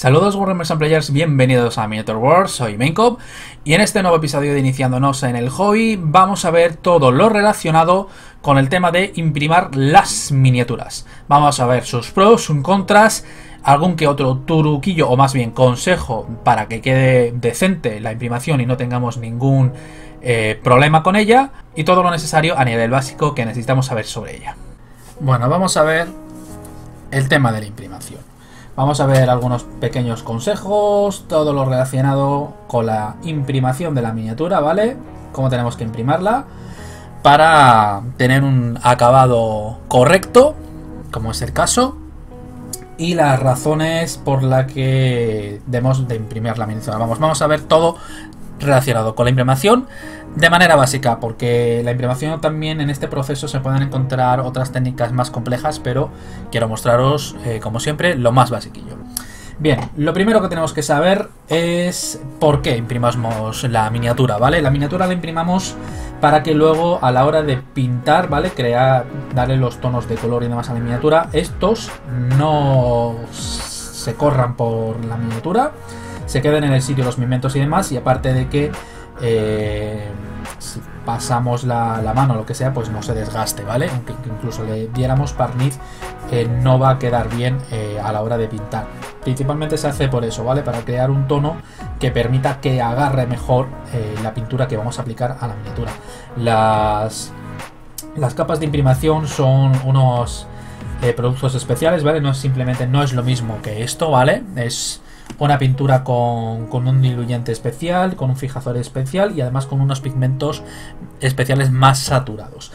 Saludos Wargamers and Players, bienvenidos a Miniature Wars, soy Maincop y en este nuevo episodio de Iniciándonos en el Hobby vamos a ver todo lo relacionado con el tema de imprimir las miniaturas. Vamos a ver sus pros, sus contras, algún que otro truquillo o más bien consejo para que quede decente la imprimación y no tengamos ningún problema con ella y todo lo necesario a nivel básico que necesitamos saber sobre ella. Bueno, vamos a ver el tema de la imprimación. Vamos a ver algunos pequeños consejos, todo lo relacionado con la imprimación de la miniatura, ¿vale? Cómo tenemos que imprimirla para tener un acabado correcto, como es el caso, y las razones por las que debemos de imprimir la miniatura. Vamos a ver todo relacionado con la imprimación de manera básica, porque la imprimación también en este proceso se pueden encontrar otras técnicas más complejas, pero quiero mostraros como siempre lo más basiquillo. Bien, lo primero que tenemos que saber es por qué imprimamos la miniatura, ¿vale? La miniatura la imprimamos para que luego a la hora de pintar, ¿vale? Darle los tonos de color y demás a la miniatura, estos no se corran por la miniatura, se queden en el sitio los pigmentos y demás, y aparte de que si pasamos la mano o lo que sea, pues no se desgaste, ¿vale? Aunque incluso le diéramos barniz, no va a quedar bien a la hora de pintar. Principalmente se hace por eso, ¿vale? Para crear un tono que permita que agarre mejor la pintura que vamos a aplicar a la miniatura. Las capas de imprimación son unos productos especiales, ¿vale? No es lo mismo que esto, ¿vale? Es una pintura con un diluyente especial, con un fijador especial y además con unos pigmentos especiales más saturados.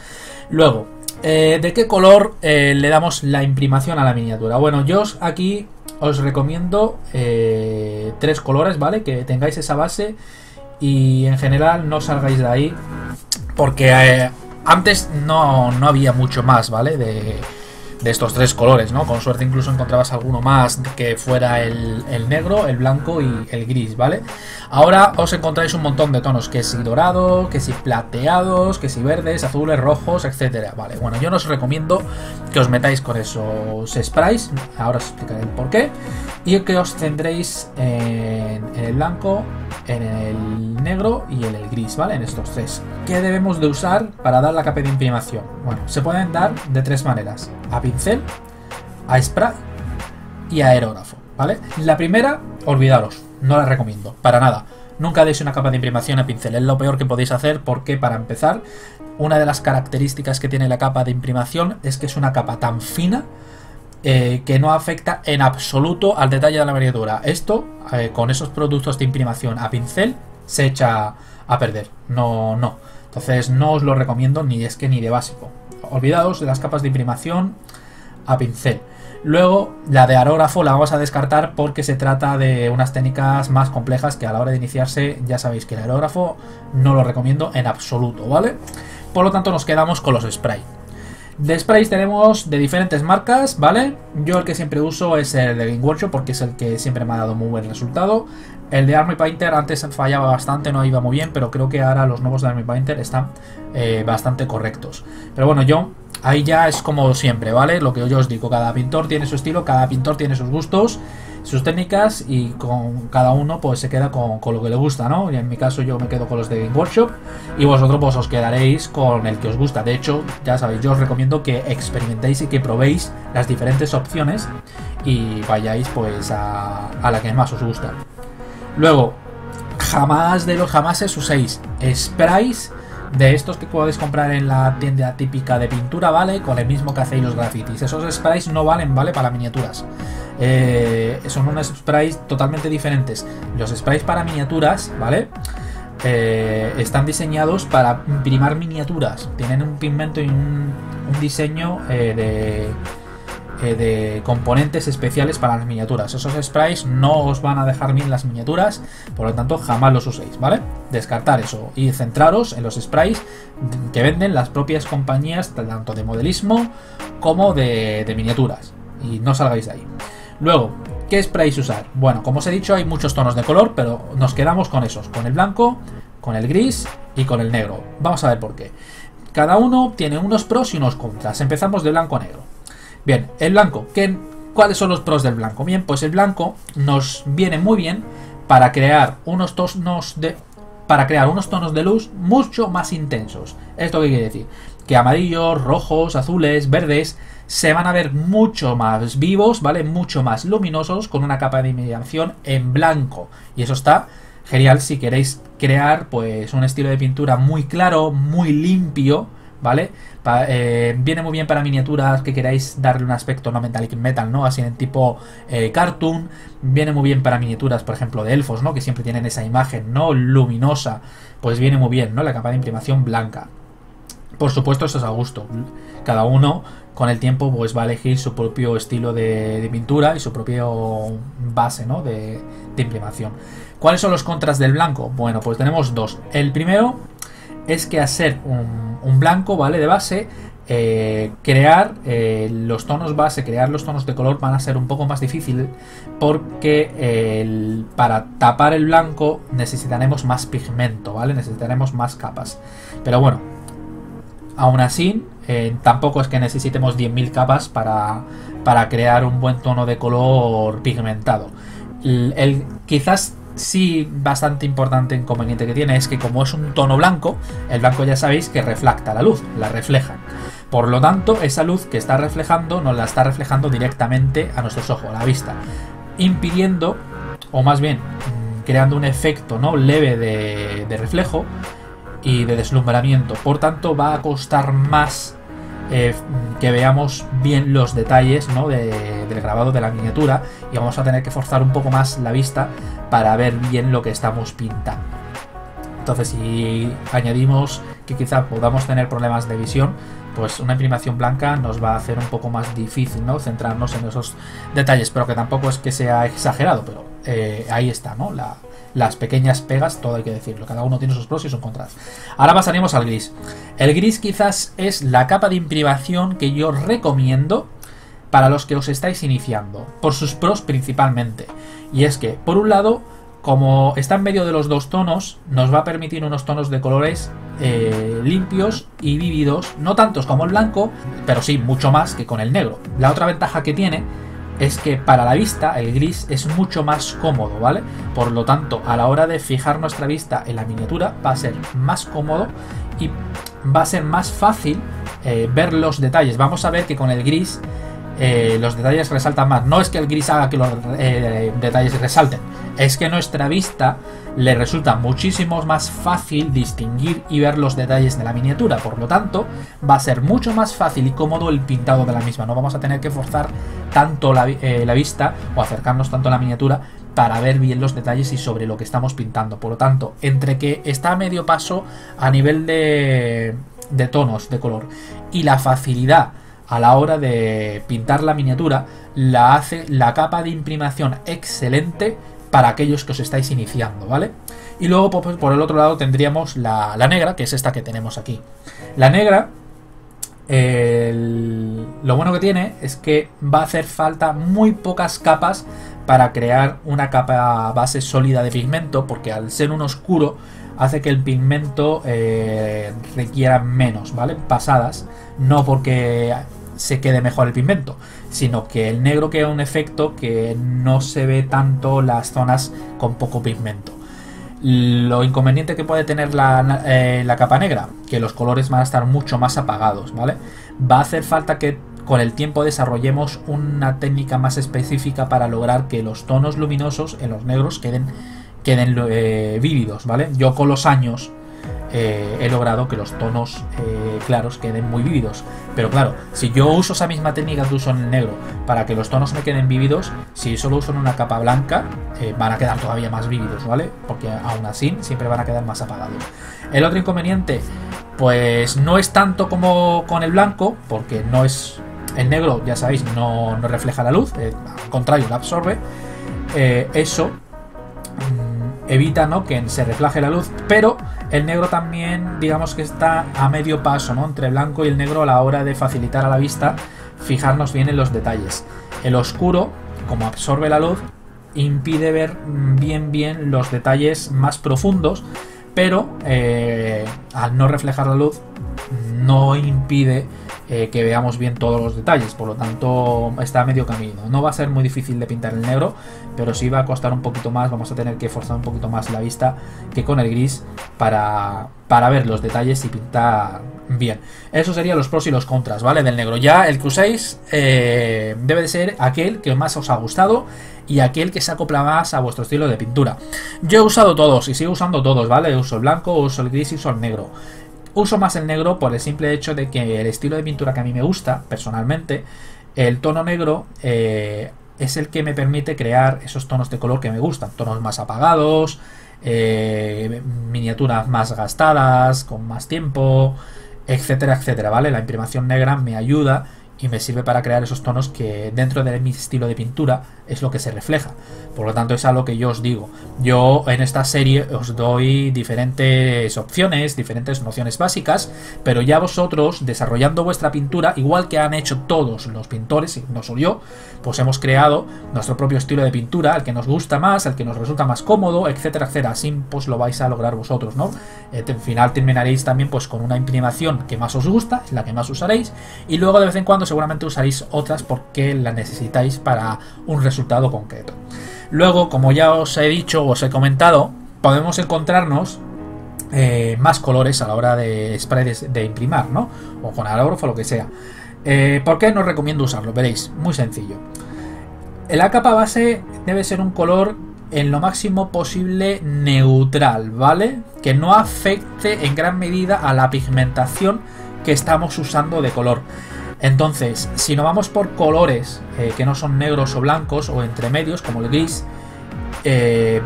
Luego, ¿de qué color le damos la imprimación a la miniatura? Bueno, yo aquí os recomiendo 3 colores, ¿vale? Que tengáis esa base y en general no salgáis de ahí, porque antes no había mucho más, ¿vale? De estos 3 colores, ¿no? Con suerte incluso encontrabas alguno más que fuera el negro, el blanco y el gris, ¿vale? Ahora os encontráis un montón de tonos, que si dorados, que si plateados, que si verdes, azules, rojos, etcétera, ¿vale? Bueno, yo no os recomiendo que os metáis con esos sprays, ahora os explicaré el por qué, y que os centréis en el blanco, en el negro y en el gris, ¿vale? En estos 3. ¿Qué debemos de usar para dar la capa de imprimación? Bueno, se pueden dar de 3 maneras: a pincel, a spray y a aerógrafo, ¿vale? La primera, olvidaros, no la recomiendo, para nada. Nunca deis una capa de imprimación a pincel, es lo peor que podéis hacer, porque para empezar, una de las características que tiene la capa de imprimación es que es una capa tan fina que no afecta en absoluto al detalle de la miniatura. Esto, con esos productos de imprimación a pincel, se echa a perder. No. Entonces no os lo recomiendo ni de básico. Olvidaos de las capas de imprimación a pincel. Luego, la de aerógrafo la vamos a descartar porque se trata de unas técnicas más complejas que a la hora de iniciarse ya sabéis que el aerógrafo no lo recomiendo en absoluto, ¿vale? Por lo tanto nos quedamos con los spray. De sprays tenemos de diferentes marcas, ¿vale? Yo el que siempre uso es el de Game Workshop porque es el que siempre me ha dado muy buen resultado. El de Army Painter antes fallaba bastante, no iba muy bien, pero creo que ahora los nuevos de Army Painter están bastante correctos. Pero bueno, yo ahí ya es como siempre, ¿vale? Lo que yo os digo, cada pintor tiene su estilo, cada pintor tiene sus gustos, sus técnicas, y con cada uno pues se queda con lo que le gusta, ¿no? Y en mi caso yo me quedo con los de Game Workshop y vosotros pues os quedaréis con el que os gusta. De hecho, ya sabéis, yo os recomiendo que experimentéis y que probéis las diferentes opciones y vayáis pues a la que más os gusta. Luego, jamás de los jamases uséis sprays de estos que podéis comprar en la tienda típica de pintura, ¿vale? Con el mismo que hacéis los grafitis. Esos sprays no valen, ¿vale? Para miniaturas. Son unos sprays totalmente diferentes. Los sprays para miniaturas, ¿vale? Están diseñados para imprimir miniaturas. Tienen un pigmento y un diseño de componentes especiales para las miniaturas. Esos sprays no os van a dejar bien las miniaturas, por lo tanto jamás los uséis, ¿vale? Descartar eso y centraros en los sprays que venden las propias compañías, tanto de modelismo como de miniaturas, y no salgáis de ahí. Luego, ¿qué sprays usar? Bueno, como os he dicho, hay muchos tonos de color, pero nos quedamos con esos, con el blanco, con el gris y con el negro. Vamos a ver por qué. Cada uno tiene unos pros y unos contras. Empezamos de blanco a negro. Bien, el blanco, ¿cuáles son los pros del blanco? Bien, pues el blanco nos viene muy bien para crear unos tonos de luz mucho más intensos. ¿Esto qué quiere decir? Que amarillos, rojos, azules, verdes se van a ver mucho más vivos, ¿vale? Mucho más luminosos con una capa de imitación en blanco. Y eso está genial si queréis crear pues un estilo de pintura muy claro, muy limpio, ¿vale? Viene muy bien para miniaturas que queráis darle un aspecto no metallic metal, ¿no? Así en tipo cartoon. Viene muy bien para miniaturas, por ejemplo, de elfos, ¿no? Que siempre tienen esa imagen, ¿no? Luminosa. Pues viene muy bien, ¿no? La capa de imprimación blanca. Por supuesto, eso es a gusto. Cada uno con el tiempo pues va a elegir su propio estilo de pintura y su propio base, ¿no? de imprimación. ¿Cuáles son los contras del blanco? Bueno, pues tenemos dos. El primero es que al ser un blanco, ¿vale? De base, crear los tonos base, crear los tonos de color van a ser un poco más difícil porque para tapar el blanco necesitaremos más pigmento, ¿vale? Necesitaremos más capas. Pero bueno, aún así, tampoco es que necesitemos 10.000 capas para crear un buen tono de color pigmentado. Quizás sí bastante importante inconveniente que tiene es que como es un tono blanco, el blanco ya sabéis que refracta la luz, la refleja. Por lo tanto, esa luz que está reflejando nos la está reflejando directamente a nuestros ojos, a la vista, impidiendo, o más bien creando un efecto, ¿no? Leve de reflejo y de deslumbramiento. Por tanto, va a costar más que veamos bien los detalles, ¿no? del grabado de la miniatura, y vamos a tener que forzar un poco más la vista para ver bien lo que estamos pintando. Entonces, si añadimos que quizá podamos tener problemas de visión, pues una imprimación blanca nos va a hacer un poco más difícil, ¿no? Centrarnos en esos detalles, pero que tampoco es que sea exagerado, pero ahí está, ¿no? Las pequeñas pegas, todo hay que decirlo. Cada uno tiene sus pros y sus contras. Ahora pasaremos al gris. El gris quizás es la capa de imprimación que yo recomiendo para los que os estáis iniciando, por sus pros principalmente. Y es que, por un lado, como está en medio de los dos tonos, nos va a permitir unos tonos de colores limpios y vívidos, no tantos como el blanco, pero sí mucho más que con el negro. La otra ventaja que tiene es que para la vista el gris es mucho más cómodo, ¿vale? Por lo tanto, a la hora de fijar nuestra vista en la miniatura va a ser más cómodo y va a ser más fácil ver los detalles. Vamos a ver que con el gris los detalles resaltan más. No es que el gris haga que los detalles resalten, es que nuestra vista le resulta muchísimo más fácil distinguir y ver los detalles de la miniatura. Por lo tanto, va a ser mucho más fácil y cómodo el pintado de la misma. No vamos a tener que forzar tanto la vista o acercarnos tanto a la miniatura para ver bien los detalles y sobre lo que estamos pintando. Por lo tanto, entre que está a medio paso a nivel de tonos de color y la facilidad a la hora de pintar la miniatura, la hace la capa de imprimación excelente para aquellos que os estáis iniciando, ¿vale? Y luego por el otro lado tendríamos la negra, que es esta que tenemos aquí. La negra, lo bueno que tiene es que va a hacer falta muy pocas capas para crear una capa base sólida de pigmento, porque al ser un oscuro hace que el pigmento requiera menos, ¿vale? Pasadas, no porque se quede mejor el pigmento, sino que el negro queda un efecto que no se ve tanto las zonas con poco pigmento. Lo inconveniente que puede tener la capa negra, que los colores van a estar mucho más apagados, ¿vale? Va a hacer falta que con el tiempo desarrollemos una técnica más específica para lograr que los tonos luminosos en los negros queden vívidos, ¿vale? Yo con los años he logrado que los tonos claros queden muy vívidos, pero claro, si yo uso esa misma técnica que uso en el negro para que los tonos me queden vívidos, si solo uso en una capa blanca van a quedar todavía más vívidos, ¿vale? Porque aún así siempre van a quedar más apagados. El otro inconveniente, pues no es tanto como con el blanco, porque no es el negro, ya sabéis, no refleja la luz, al contrario, la absorbe. Eso evita, ¿no?, que se refleje la luz, pero el negro también, digamos que está a medio paso, ¿no?, entre el blanco y el negro a la hora de facilitar a la vista fijarnos bien en los detalles. El oscuro, como absorbe la luz, impide ver bien los detalles más profundos, pero al no reflejar la luz no impide que veamos bien todos los detalles. Por lo tanto, está a medio camino. No va a ser muy difícil de pintar el negro, pero sí va a costar un poquito más. Vamos a tener que forzar un poquito más la vista que con el gris para ver los detalles y pintar bien. Eso serían los pros y los contras, ¿vale? Del negro. Ya el que uséis debe de ser aquel que más os ha gustado y aquel que se acopla más a vuestro estilo de pintura. Yo he usado todos y sigo usando todos, ¿vale? Uso el blanco, uso el gris y uso el negro. Uso más el negro por el simple hecho de que el estilo de pintura que a mí me gusta, personalmente, el tono negro es el que me permite crear esos tonos de color que me gustan. Tonos más apagados, miniaturas más gastadas, con más tiempo, etcétera, etcétera, ¿vale? La imprimación negra me ayuda y me sirve para crear esos tonos que dentro de mi estilo de pintura es lo que se refleja. Por lo tanto, es a lo que yo os digo. Yo en esta serie os doy diferentes opciones, diferentes nociones básicas, pero ya vosotros, desarrollando vuestra pintura, igual que han hecho todos los pintores, y no soy yo, pues hemos creado nuestro propio estilo de pintura, el que nos gusta más, el que nos resulta más cómodo, etcétera, etcétera. Así pues lo vais a lograr vosotros, ¿no? Al final terminaréis también pues con una imprimación que más os gusta, la que más usaréis, y luego de vez en cuando seguramente usaréis otras porque la necesitáis para un resultado concreto. Luego, como ya os he dicho, os he comentado, podemos encontrarnos más colores a la hora de spray de imprimar, ¿no? O con aerógrafo o lo que sea. ¿Por qué no os recomiendo usarlo? Veréis, muy sencillo. La capa base debe ser un color en lo máximo posible neutral, ¿vale? Que no afecte en gran medida a la pigmentación que estamos usando de color. Entonces, si no vamos por colores que no son negros o blancos o entre medios, como el gris,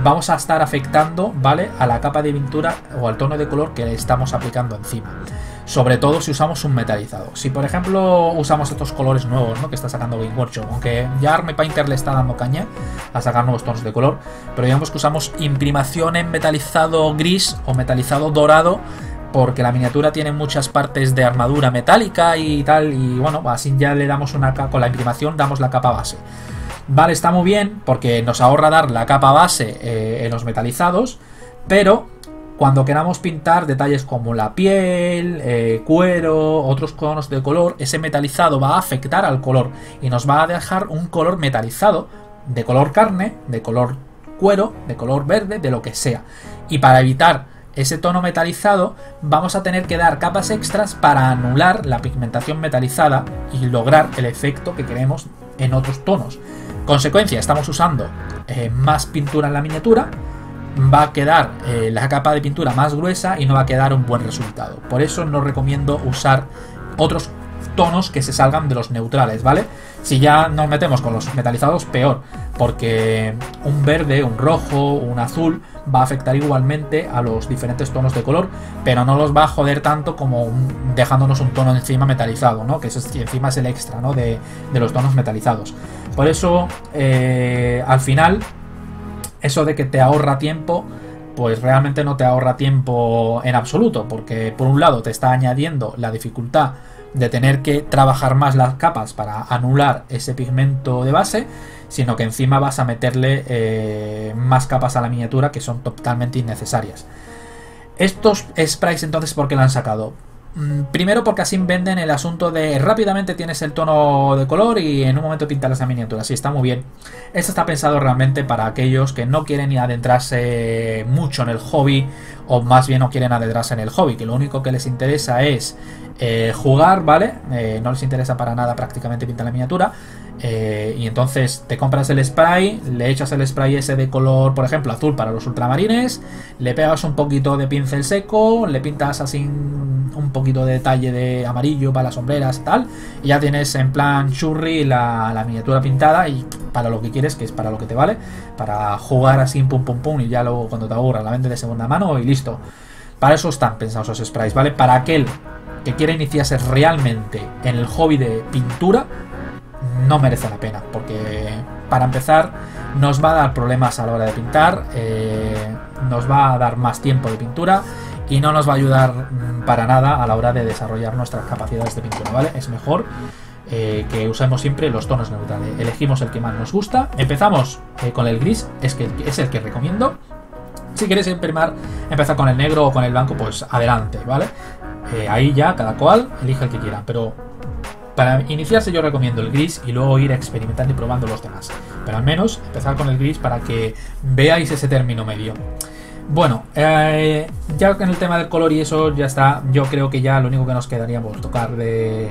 vamos a estar afectando, ¿vale?, a la capa de pintura o al tono de color que le estamos aplicando encima. Sobre todo si usamos un metalizado. Si por ejemplo usamos estos colores nuevos, ¿no?, que está sacando Game Workshop, aunque ya Army Painter le está dando caña a sacar nuevos tonos de color, pero digamos que usamos imprimación en metalizado gris o metalizado dorado, porque la miniatura tiene muchas partes de armadura metálica y tal, y bueno, así ya le damos una capa, con la imprimación damos la capa base. Vale, está muy bien porque nos ahorra dar la capa base en los metalizados, pero cuando queramos pintar detalles como la piel, cuero, otros tonos de color, ese metalizado va a afectar al color y nos va a dejar un color metalizado, de color carne, de color cuero, de color verde, de lo que sea. Y para evitar ese tono metalizado vamos a tener que dar capas extras para anular la pigmentación metalizada y lograr el efecto que queremos en otros tonos. Consecuencia, estamos usando más pintura en la miniatura, va a quedar la capa de pintura más gruesa y no va a quedar un buen resultado. Por eso no recomiendo usar otros tonos que se salgan de los neutrales, ¿vale? Si ya nos metemos con los metalizados, peor, porque un verde, un rojo, un azul va a afectar igualmente a los diferentes tonos de color, pero no los va a joder tanto como dejándonos un tono encima metalizado, ¿no? Que encima es el extra, ¿no?, de los tonos metalizados. Por eso, al final, eso de que te ahorra tiempo, pues realmente no te ahorra tiempo en absoluto, porque por un lado te está añadiendo la dificultad de tener que trabajar más las capas para anular ese pigmento de base, sino que encima vas a meterle más capas a la miniatura que son totalmente innecesarias. Estos sprays entonces, ¿por qué lo han sacado? Primero porque así venden el asunto de rápidamente tienes el tono de color y en un momento pintas la miniatura. Sí, está muy bien. Esto está pensado realmente para aquellos que no quieren adentrarse mucho en el hobby, o más bien no quieren adentrarse en el hobby, que lo único que les interesa es jugar, ¿vale? No les interesa para nada prácticamente pintar la miniatura. Y entonces te compras el spray, le echas el spray ese de color, por ejemplo, azul para los ultramarines, le pegas un poquito de pincel seco, le pintas así un poquito de detalle de amarillo para las sombreras y tal, y ya tienes en plan churri la miniatura pintada, y para lo que quieres, que es para lo que te vale, para jugar así pum pum pum, y ya luego cuando te aburra la vendes de segunda mano y listo. Para eso están pensados esos sprays, ¿vale? Para aquel que quiere iniciarse realmente en el hobby de pintura, no merece la pena, porque para empezar nos va a dar problemas a la hora de pintar, nos va a dar más tiempo de pintura y no nos va a ayudar para nada a la hora de desarrollar nuestras capacidades de pintura, ¿vale? Es mejor que usemos siempre los tonos neutrales, elegimos el que más nos gusta, empezamos con el gris, es el que recomiendo. Si quieres empezar con el negro o con el blanco, pues adelante, ¿vale? Ahí ya cada cual elige el que quiera, pero Para iniciarse yo recomiendo el gris y luego ir experimentando y probando los demás. Pero al menos empezar con el gris para que veáis ese término medio. Bueno, ya en el tema del color y eso ya está. Yo creo que ya lo único que nos quedaría por tocar de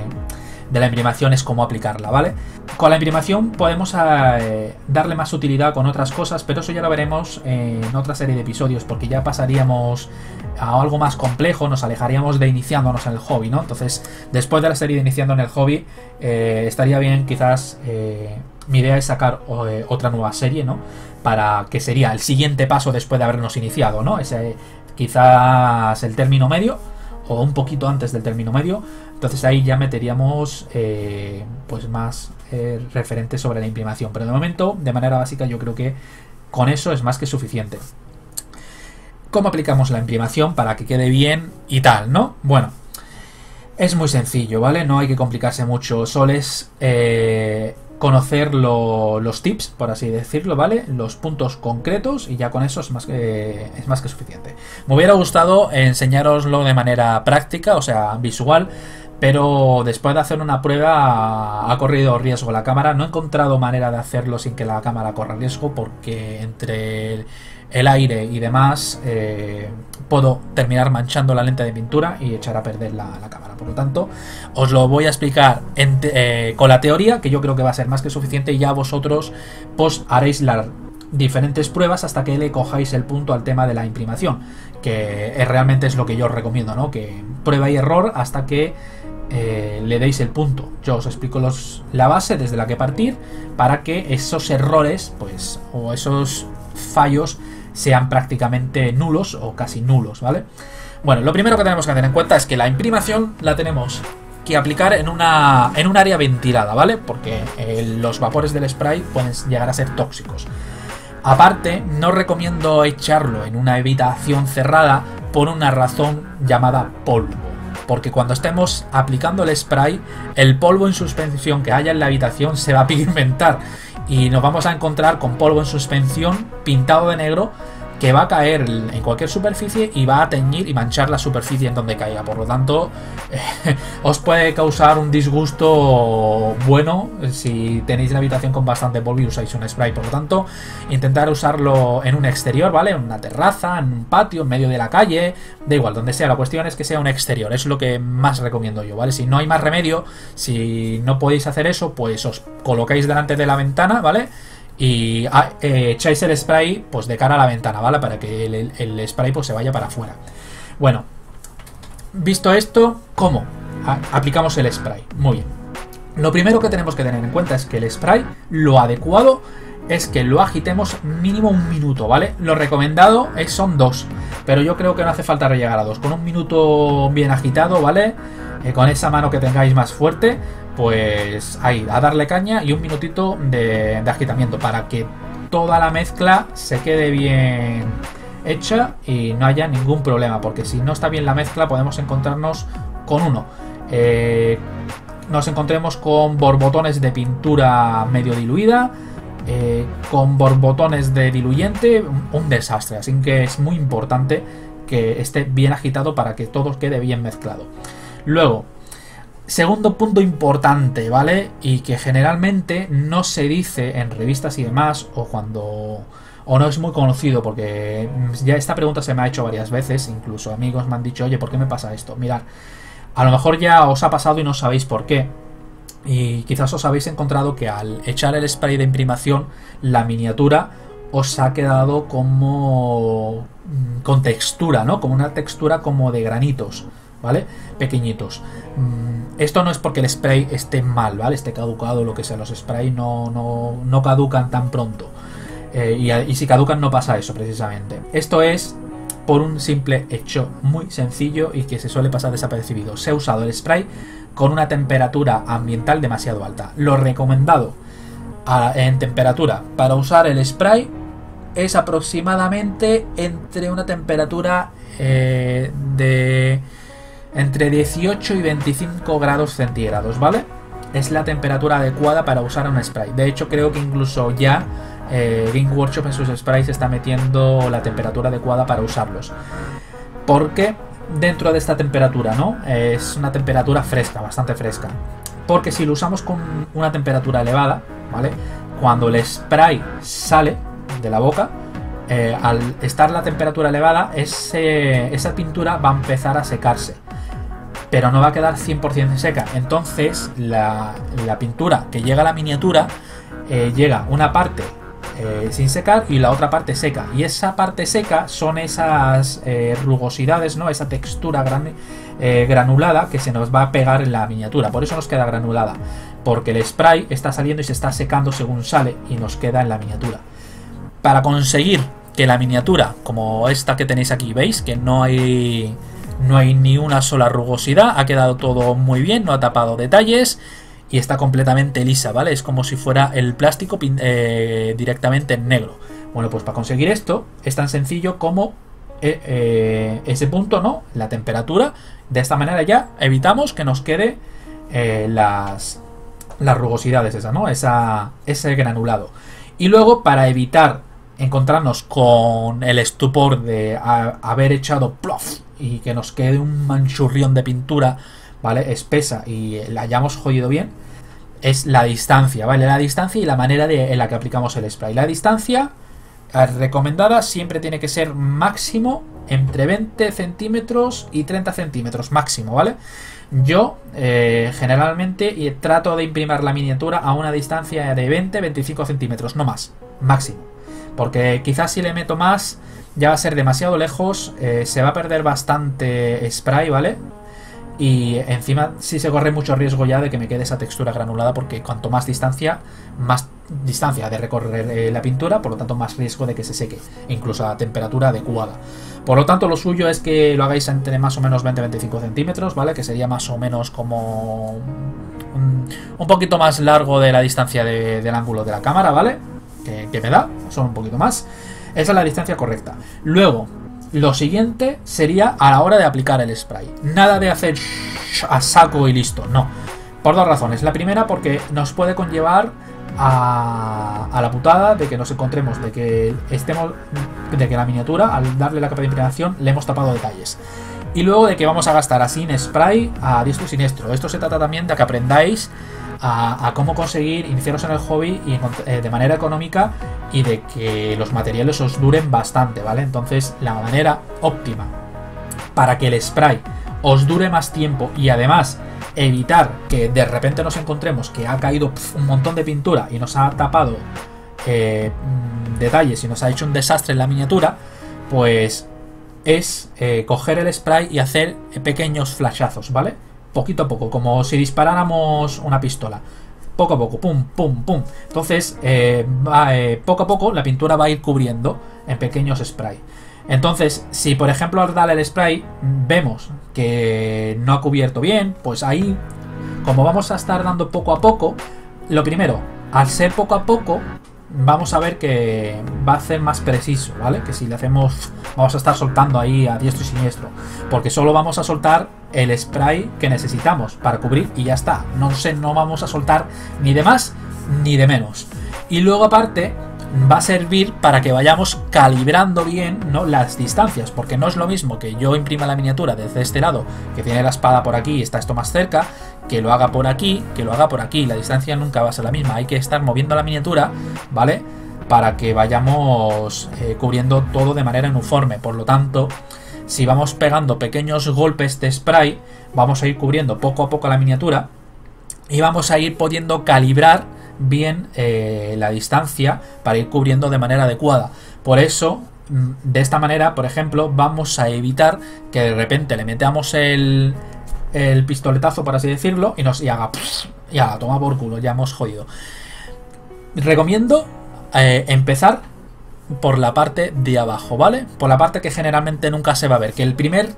la imprimación es cómo aplicarla, ¿vale? Con la imprimación podemos darle más utilidad con otras cosas, pero eso ya lo veremos en otra serie de episodios, porque ya pasaríamos a algo más complejo, nos alejaríamos de iniciándonos en el hobby, ¿no? Entonces, después de la serie de iniciando en el hobby, estaría bien quizás, mi idea es sacar otra nueva serie, ¿no? Para que sería el siguiente paso después de habernos iniciado, ¿no? Ese, quizás el término medio, o un poquito antes del término medio. Entonces ahí ya meteríamos pues más referentes sobre la imprimación. Pero de momento, de manera básica, yo creo que con eso es más que suficiente. ¿Cómo aplicamos la imprimación para que quede bien y tal, no? Bueno, es muy sencillo, ¿vale? No hay que complicarse mucho. Solo es conocer los tips, por así decirlo, ¿vale? Los puntos concretos, y ya con eso es más que suficiente. Me hubiera gustado enseñároslo de manera práctica, o sea, visual, pero después de hacer una prueba ha corrido riesgo la cámara. No he encontrado manera de hacerlo sin que la cámara corra riesgo, porque entre el aire y demás puedo terminar manchando la lente de pintura y echar a perder la cámara. Por lo tanto, os lo voy a explicar con la teoría, que yo creo que va a ser más que suficiente, y ya vosotros pues haréis las diferentes pruebas hasta que le cojáis el punto al tema de la imprimación, que realmente es lo que yo os recomiendo, ¿no? Que prueba y error hasta que le deis el punto. Yo os explico la base desde la que partir para que esos errores, pues, o esos fallos sean prácticamente nulos o casi nulos, ¿vale? Bueno, lo primero que tenemos que tener en cuenta es que la imprimación la tenemos que aplicar en un área ventilada, ¿vale? Porque los vapores del spray pueden llegar a ser tóxicos. Aparte, no recomiendo echarlo en una habitación cerrada por una razón llamada polvo. Porque cuando estemos aplicando el spray, el polvo en suspensión que haya en la habitación se va a pigmentar y nos vamos a encontrar con polvo en suspensión pintado de negro, que va a caer en cualquier superficie y va a teñir y manchar la superficie en donde caiga. Por lo tanto, os puede causar un disgusto bueno si tenéis la habitación con bastante polvo y usáis un spray. Por lo tanto, intentar usarlo en un exterior, ¿vale? En una terraza, en un patio, en medio de la calle, da igual, donde sea. La cuestión es que sea un exterior, es lo que más recomiendo yo, ¿vale? Si no hay más remedio, si no podéis hacer eso, pues os colocáis delante de la ventana, ¿vale? Y echáis el spray pues de cara a la ventana, ¿vale? Para que el spray pues se vaya para afuera. Bueno, visto esto, ¿cómo aplicamos el spray? Muy bien. Lo primero que tenemos que tener en cuenta es que el spray, lo adecuado es que lo agitemos mínimo un minuto, ¿vale? Lo recomendado son 2, pero yo creo que no hace falta llegar a 2. Con un minuto bien agitado, ¿vale? Con esa mano que tengáis más fuerte, pues ahí, a darle caña, y un minutito de agitamiento para que toda la mezcla se quede bien hecha y no haya ningún problema, porque si no está bien la mezcla podemos encontrarnos con nos encontremos con borbotones de pintura medio diluida, con borbotones de diluyente, un desastre. Así que es muy importante que esté bien agitado para que todo quede bien mezclado. Luego, segundo punto importante, ¿vale? Y que generalmente no se dice en revistas y demás, o no es muy conocido, porque ya esta pregunta se me ha hecho varias veces, incluso amigos me han dicho, oye, ¿por qué me pasa esto? Mirad, a lo mejor ya os ha pasado y no sabéis por qué, y quizás os habéis encontrado que al echar el spray de imprimación, la miniatura os ha quedado como con textura, ¿no? Como una textura como de granitos, ¿vale? Pequeñitos. Esto no es porque el spray esté mal, ¿vale? Esté caducado, lo que sea. Los sprays no caducan tan pronto. Y si caducan no pasa eso, precisamente. Esto es por un simple hecho muy sencillo y que se suele pasar desapercibido. Se ha usado el spray con una temperatura ambiental demasiado alta. Lo recomendado en temperatura para usar el spray es aproximadamente entre una temperatura de entre 18 y 25 grados centígrados, ¿vale? Es la temperatura adecuada para usar un spray. De hecho, creo que incluso ya Game Workshop en sus sprays está metiendo la temperatura adecuada para usarlos. Porque dentro de esta temperatura, ¿no? Es una temperatura fresca, bastante fresca. porque si lo usamos con una temperatura elevada, ¿vale? Cuando el spray sale de la boca, al estar la temperatura elevada, esa pintura va a empezar a secarse, pero no va a quedar 100% seca. Entonces la pintura que llega a la miniatura llega una parte sin secar y la otra parte seca, y esa parte seca son esas rugosidades, ¿no? Esa textura granulada que se nos va a pegar en la miniatura. Por eso nos queda granulada, porque el spray está saliendo y se está secando según sale y nos queda en la miniatura. Para conseguir que la miniatura, como esta que tenéis aquí, veis que no hay ni una sola rugosidad, ha quedado todo muy bien, no ha tapado detalles y está completamente lisa, ¿vale? Es como si fuera el plástico directamente en negro. Bueno, pues para conseguir esto es tan sencillo como ese punto, ¿no? La temperatura. De esta manera ya evitamos que nos quede las rugosidades esas, ¿no? Ese granulado. Y luego, para evitar encontrarnos con el estupor de haber echado plof y que nos quede un manchurrión de pintura, ¿vale? Espesa y la hayamos jodido bien, es la distancia, ¿vale? La distancia y la manera en la que aplicamos el spray. La distancia recomendada siempre tiene que ser máximo entre 20 centímetros y 30 centímetros máximo, ¿vale? Yo generalmente trato de imprimir la miniatura a una distancia de 20-25 centímetros, no más, máximo. Porque quizás si le meto más ya va a ser demasiado lejos, se va a perder bastante spray, ¿vale? Y encima sí se corre mucho riesgo ya de que me quede esa textura granulada, porque cuanto más distancia de recorrer la pintura, por lo tanto más riesgo de que se seque, incluso a temperatura adecuada. Por lo tanto, lo suyo es que lo hagáis entre más o menos 20-25 centímetros, ¿vale? Que sería más o menos como un poquito más largo de la distancia del ángulo de la cámara, ¿vale? Que me da, son un poquito más. Esa es la distancia correcta. Luego, lo siguiente sería a la hora de aplicar el spray. Nada de hacer a saco y listo, no. Por dos razones. La primera, porque nos puede conllevar a la putada de que nos encontremos de que la miniatura, al darle la capa de imprimación, le hemos tapado detalles. Y luego de que vamos a gastar así en spray a diestro y siniestro. Esto se trata también de que aprendáis a cómo conseguir iniciaros en el hobby y de manera económica, y de que los materiales os duren bastante, ¿vale? Entonces, la manera óptima para que el spray os dure más tiempo y además evitar que de repente nos encontremos que ha caído un montón de pintura y nos ha tapado detalles y nos ha hecho un desastre en la miniatura, pues es coger el spray y hacer pequeños flashazos, ¿vale? Poquito a poco, como si disparáramos una pistola. Poco a poco, pum, pum, pum. Entonces, poco a poco la pintura va a ir cubriendo en pequeños spray. Entonces, si por ejemplo al darle el spray vemos que no ha cubierto bien, pues ahí, como vamos a estar dando poco a poco, lo primero, al ser poco a poco, vamos a ver que va a ser más preciso, ¿vale? Que si le hacemos, vamos a estar soltando ahí a diestro y siniestro, porque solo vamos a soltar el spray que necesitamos para cubrir y ya está. No vamos a soltar ni de más ni de menos. Y luego aparte va a servir para que vayamos calibrando bien, ¿no?, las distancias, porque no es lo mismo que yo imprima la miniatura desde este lado, que tiene la espada por aquí y está esto más cerca, que lo haga por aquí, que lo haga por aquí. La distancia nunca va a ser la misma. Hay que estar moviendo la miniatura, ¿vale?, para que vayamos cubriendo todo de manera uniforme. Por lo tanto, si vamos pegando pequeños golpes de spray, vamos a ir cubriendo poco a poco la miniatura y vamos a ir pudiendo calibrar bien la distancia para ir cubriendo de manera adecuada. Por eso, de esta manera, por ejemplo, vamos a evitar que de repente le metamos el pistoletazo, por así decirlo, y haga ya, toma por culo, ya hemos jodido. Recomiendo empezar por la parte de abajo, ¿vale? Por la parte que generalmente nunca se va a ver, que el primer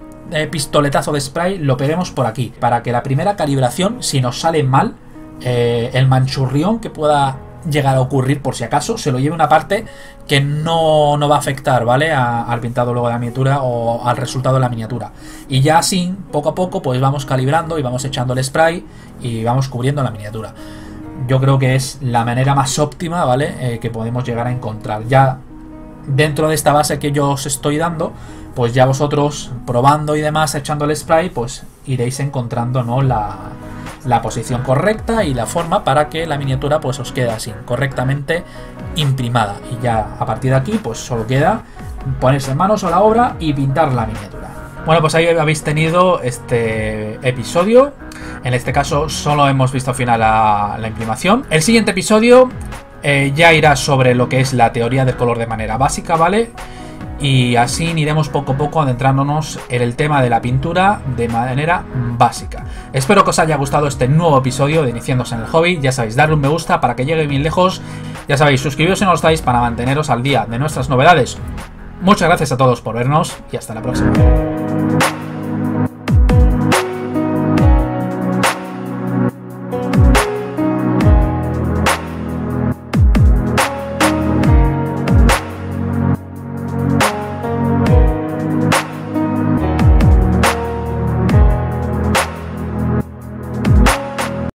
pistoletazo de spray lo peguemos por aquí, para que la primera calibración, si nos sale mal, el manchurrión que pueda llegar a ocurrir, por si acaso, se lo lleve una parte que no va a afectar, ¿vale?, al pintado luego de la miniatura o al resultado de la miniatura. Y ya así, poco a poco, pues vamos calibrando y vamos echando el spray y vamos cubriendo la miniatura. Yo creo que es la manera más óptima, ¿vale?, que podemos llegar a encontrar. Ya dentro de esta base que yo os estoy dando, pues ya vosotros probando y demás, echando el spray, pues iréis encontrando, ¿no?, la posición correcta y la forma para que la miniatura pues os quede así, correctamente imprimada. Y ya a partir de aquí pues solo queda ponerse manos a la obra y pintar la miniatura. Bueno, pues ahí habéis tenido este episodio. En este caso solo hemos visto al final la imprimación. El siguiente episodio ya irá sobre lo que es la teoría del color de manera básica, ¿vale? Y así iremos poco a poco adentrándonos en el tema de la pintura de manera básica. Espero que os haya gustado este nuevo episodio de Iniciándose en el Hobby. Ya sabéis, darle un me gusta para que llegue bien lejos. Ya sabéis, suscribiros si no lo estáis para manteneros al día de nuestras novedades. Muchas gracias a todos por vernos y hasta la próxima.